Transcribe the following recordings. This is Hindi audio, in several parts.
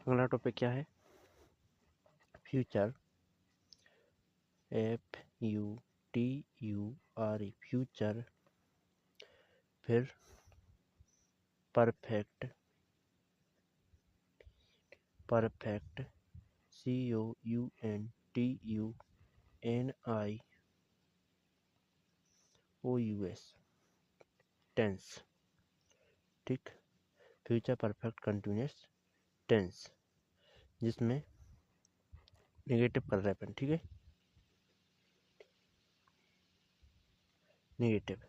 अगला टॉपिक क्या है? Future, FUTURE, future. फिर परफेक्ट, COUNTUNIOUS, टेंस। ठीक, फ्यूचर परफेक्ट कंटिन्यूअस टेंस, जिसमें नेगेटिव कर रहे हैं। ठीक है, नेगेटिव।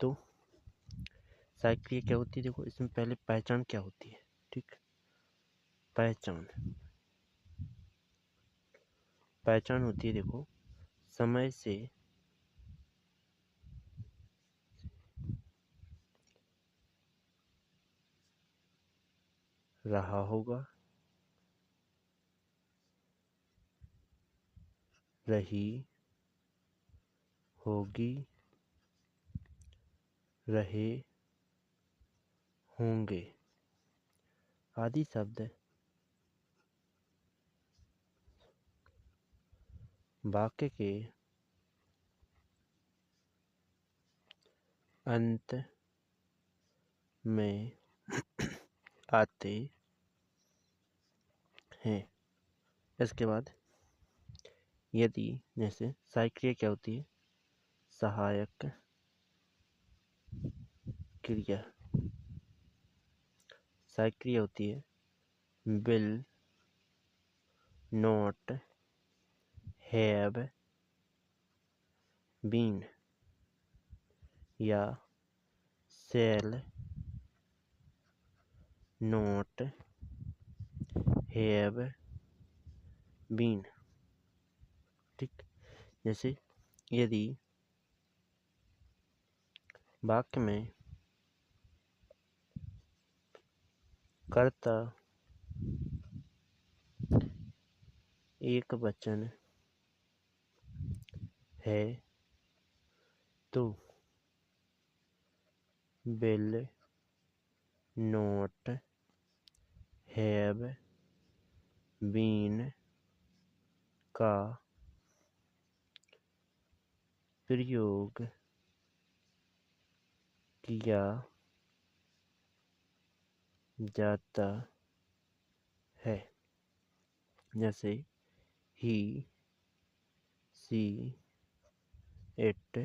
तो साइक्लिक क्या होती है? देखो, इसमें पहले पहचान क्या होती है। ठीक, पहचान होती है, देखो, समय से रहा होगा, रही होगी, रहे होंगे आदि शब्द वाक्य के अंत में आते हैं। इसके बाद यदि, जैसे सहायक क्या होती है? सहायक क्रिया। सहायक क्रिया होती है विल नॉट हैव बीन, या शैल नॉट हैव बीन। ठीक, जैसे यदि वाक्य में कर्ता एक वचन है तो विल नॉट हैव बीन का प्रयोग किया जाता है। जैसे ही, सी, इट,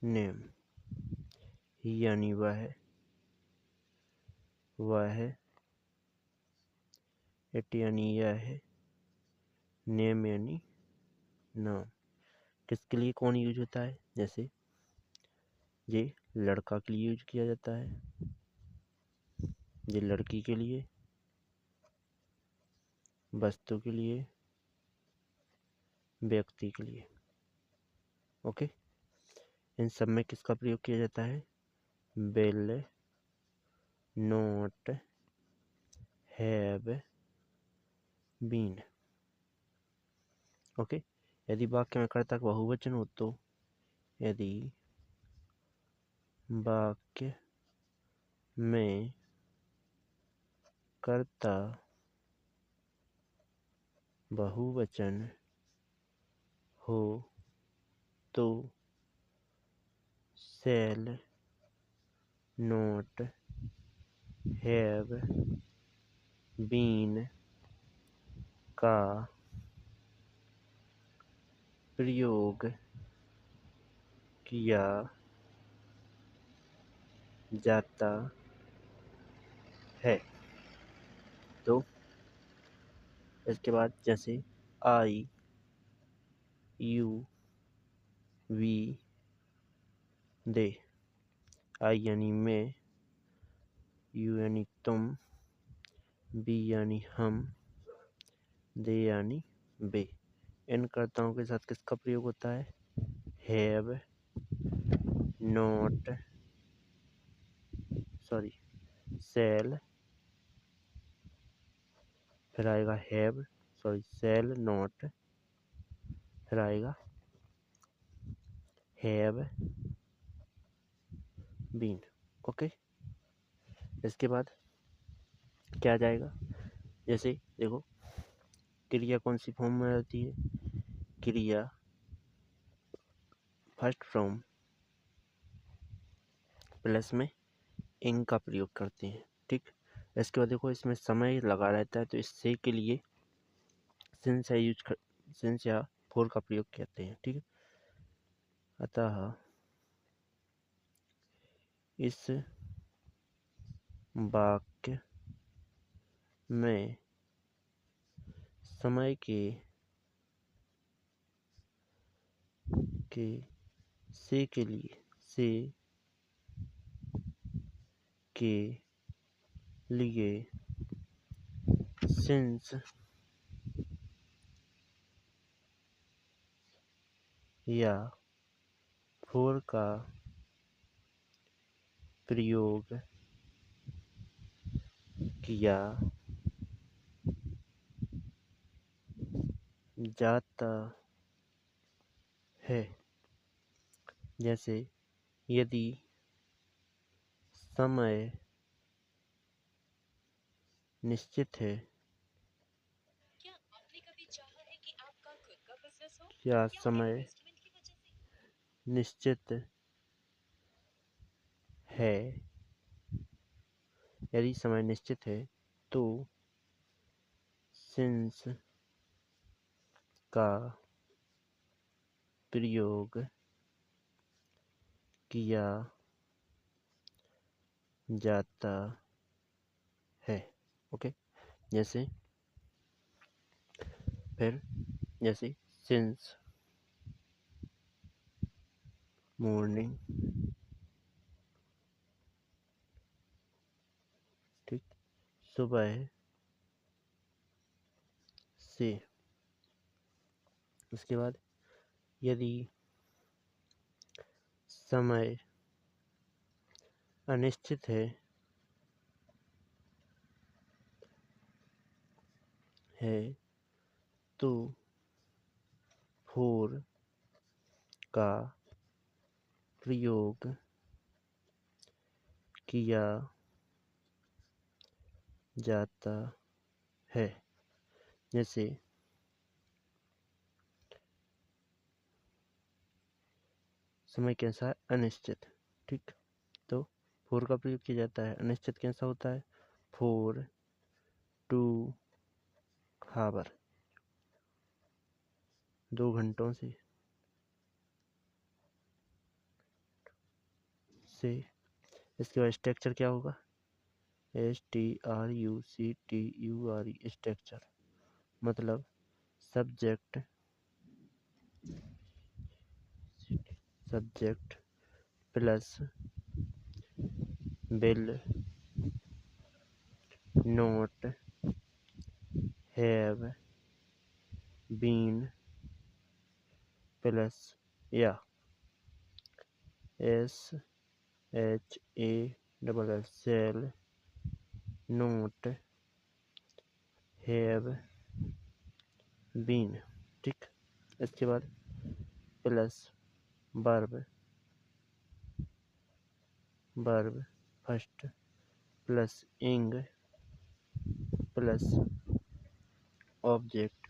नेम। ही यानी वह, इट यानी यह है, नेम यानी नाम। किसके लिए कौन यूज होता है? जैसे ये लड़का के लिए यूज किया जाता है, ये लड़की के लिए, वस्तु के लिए, व्यक्ति के लिए। ओके, इन सब में किसका प्रयोग किया जाता है? Will not have been. Okay, यदि वाक्य में कर्ता का बहुवचन हो तो, यदि वाक्य में कर्ता बहुवचन हो तो शैल नॉट हैव बीन का प्रयोग किया जाता है। तो इसके बाद जैसे आई, यू, वी, दे। आई यानी मैं, यू यानी तुम, बी यानी हम, दे यानी वे। इन कर्ताओं के साथ किसका प्रयोग होता है? हैव नॉट, सॉरी, शैल, फिर आएगा हैव, सॉरी, शैल नॉट, फिर आएगा हैव बीन। ओके, इसके बाद क्या आ जाएगा? जैसे देखो क्रिया कौन सी फॉर्म में रहती है, क्रिया फर्स्ट फॉर्म प्लस में इंग का प्रयोग करते हैं। ठीक, इसके बाद देखो इसमें समय लगा रहता है तो इस से के लिए सिंस या फोर का प्रयोग करते हैं। ठीक है, अतः इस वाक्य में समय के से के लिए सिंस या फोर का प्रयोग किया जाता है। जैसे यदि समय निश्चित है, क्या समय निश्चित है, यदि समय निश्चित है तो सिंस का प्रयोग किया जाता है। ओके, जैसे फिर जैसे सिंस मॉर्निंग, ठीक, सुबह से। उसके बाद यदि समय अनिश्चित है तो फोर का प्रयोग किया जाता है। जैसे समय कैसा है, अनिश्चित। ठीक, तो फोर का प्रयोग किया जाता है। अनिश्चित कैसा होता है, 4 2 हावर, 2 घंटों से इसके बाद स्ट्रक्चर क्या होगा, STRUCTURE स्ट्रक्चर, मतलब subject plus will not have been plus या SHALL shall not have been। ठीक, इसके बाद plus verb first plus ing plus object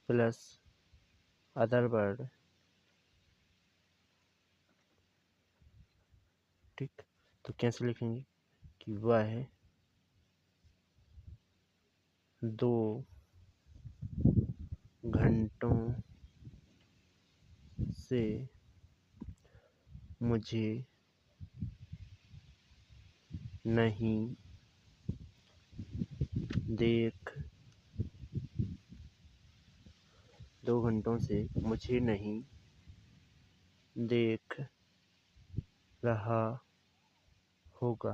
plus other word. ठीक, तो कैसे लिखेंगे कि वह 2 घंटों से मुझे नहीं देख 2 घंटों से मुझे नहीं देख रहा होगा,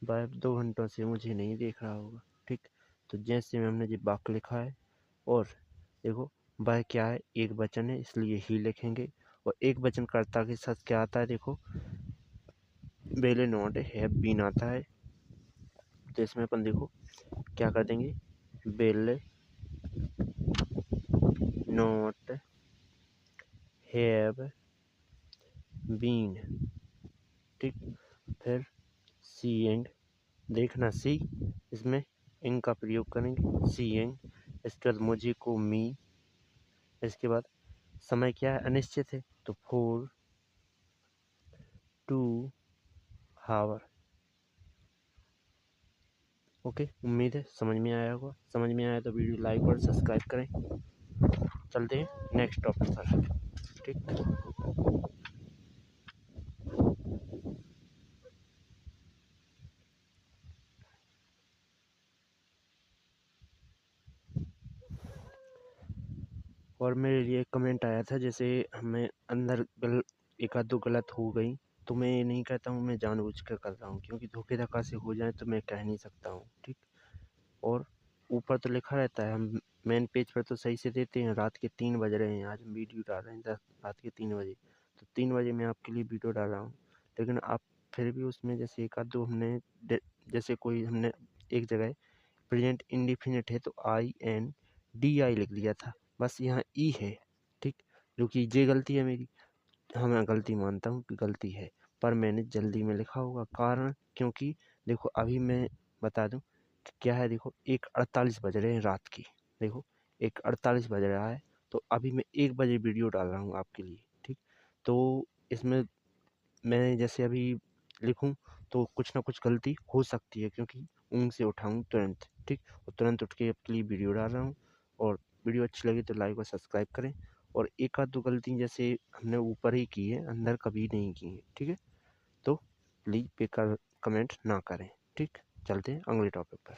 वह 2 घंटों से मुझे नहीं देख रहा होगा। ठीक, तो जैसे में हमने ये वाक्य लिखा है, और देखो वह क्या है, एक वचन है इसलिए ही लिखेंगे, और एक वचन कर्ता के साथ क्या आता है, देखो वेल नॉट हैव बीन आता है। तो इसमें अपन देखो क्या कर देंगे, वेल नॉट हैव बीन। ठीक, फिर सी एंड देखना सी, इसमें इंग का प्रयोग करेंगे, सीइंग। इसके बाद मुझे को मी। इसके बाद समय क्या है, अनिश्चित है, तो 4 2 हावर। ओके, उम्मीद है समझ में आया होगा। समझ में आया तो वीडियो लाइक और सब्सक्राइब करें। चलते हैं नेक्स्ट टॉपिक पर। ठीक। और मेरे लिए कमेंट आया था, जैसे हमें अंदर एक आध दो गलत हो गई, तो मैं ये नहीं कहता हूँ मैं जानबूझ कर रहा हूँ, क्योंकि धोखे धक्का से हो जाए तो मैं कह नहीं सकता हूँ। ठीक। और ऊपर तो लिखा रहता है, हम मेन पेज पर तो सही से देते हैं। रात के 3 बज रहे हैं, आज हम वीडियो डाल रहे हैं रात के 3 बजे, तो 3 बजे मैं आपके लिए वीडियो डाल रहा हूँ। लेकिन आप फिर भी उसमें जैसे एक आध दो जैसे कोई हमने एक जगह प्रेजेंट इंडिफिनिट है तो INDI लिख दिया था, बस यहाँ ई है। ठीक। जो कि ये गलती है मेरी। हाँ, मैं गलती मानता हूँ कि गलती है, पर मैंने जल्दी में लिखा होगा। कारण क्योंकि देखो, अभी मैं बता दूं कि क्या है। देखो 1:48 बज रहे हैं रात की। देखो 1:48 बज रहा है, तो अभी मैं 1 बजे वीडियो डाल रहा हूँ आपके लिए। ठीक। तो इसमें मैं जैसे अभी लिखूं तो कुछ ना कुछ गलती हो सकती है, क्योंकि ऊँग से उठाऊं तुरंत। ठीक। और तुरंत उठ के आपके लिए वीडियो डाल रहा हूँ। और वीडियो अच्छी लगी तो लाइक और सब्सक्राइब करें। और एक आध दो गलती जैसे हमने ऊपर ही की है, अंदर कभी नहीं की है। ठीक है। तो प्लीज़ बेकार कमेंट ना करें। ठीक। चलते हैं अगले टॉपिक पर।